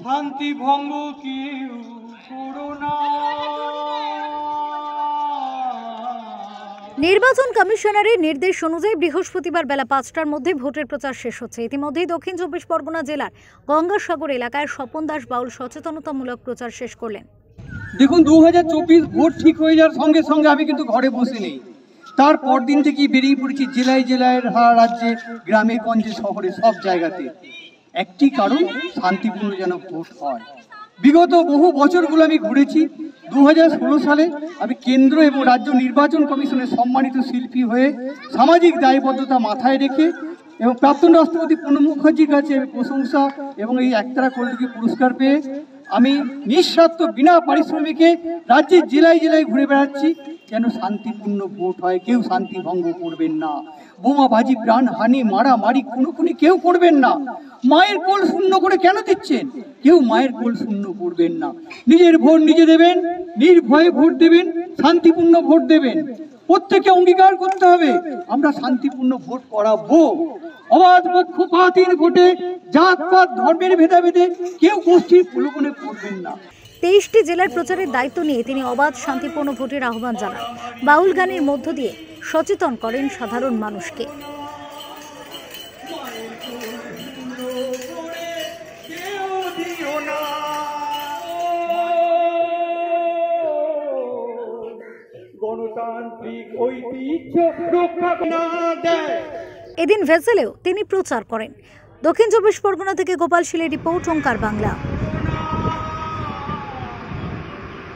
শান্তি ভঙ্গ কেউ করো না। নির্বাচন কমিশনারের নির্দেশ অনুযায়ী বৃহস্পতিবার বেলা ৫টার মধ্যে ভোটের প্রচার শেষ হচ্ছে। ইতিমধ্যেই দক্ষিণ ২৪ পরগনা জেলার গঙ্গাসাগর এলাকায় স্বপন দাস বাউল সচেতনতামূলক প্রচার শেষ করলেন। দেখুন, ২০২৪ ভোট ঠিক হয়ে যাওয়ার সঙ্গে সঙ্গে আমি কিন্তু ঘরে বসে নেই। তার পরদিন থেকেই বেরিয়ে পড়েছি জেলায় জেলায়, রাজ্যে, গ্রামে গঞ্জে, শহরে, সব জায়গাতে। একটি কারণ, শান্তিপূর্ণ যেন ভোট হয়। বিগত বহু বছরগুলো আমি ঘুরেছি। ২০১৬ সালে আমি কেন্দ্র এবং রাজ্য নির্বাচন কমিশনের সম্মানিত শিল্পী হয়ে সামাজিক দায়বদ্ধতা মাথায় রেখে এবং প্রাক্তন রাষ্ট্রপতি প্রণব মুখার্জির কাছে প্রশংসা এবং এই একতারা কল্যাণী পুরস্কার পেয়ে আমি নিঃস্বার্থ বিনা পারিশ্রমিকে রাজ্যের জেলায় জেলায় ঘুরে বেড়াচ্ছি যেন শান্তিপূর্ণ ভোট হয়, কেউ শান্তি ভঙ্গ করবেন না। বোমাবাজি, প্রাণহানি, মারামারি, খুনোখুনি কেউ করবেন না। মায়ের কোল শূন্য করে কেন দিচ্ছেন? কেউ মায়ের কোল শূন্য করবেন না। নিজের ভোট নিজে দেবেন, নির্ভয়ে ভোট দেবেন, শান্তিপূর্ণ ভোট দেবেন। প্রত্যেকে অঙ্গীকার করতে হবে আমরা শান্তিপূর্ণ ভোট করাবো। অবাধ পক্ষপাতহীন ভোটে জাতপাত ধর্মের ভেদাভেদে কেউ গোষ্ঠীর প্রলোভনে পড়বেন না। ২৩টি জেলার প্রচারের দায়িত্ব নিয়ে তিনি অবাধ শান্তিপূর্ণ ভোটের আহ্বান জানান। বাউল গানের মধ্য দিয়ে সচেতন করেন সাধারণ মানুষকে। এদিন ভেসেলেও তিনি প্রচার করেন। দক্ষিণ ২৪ পরগনা থেকে গোপাল শীলের রিপোর্ট, ওঙ্কার বাংলা।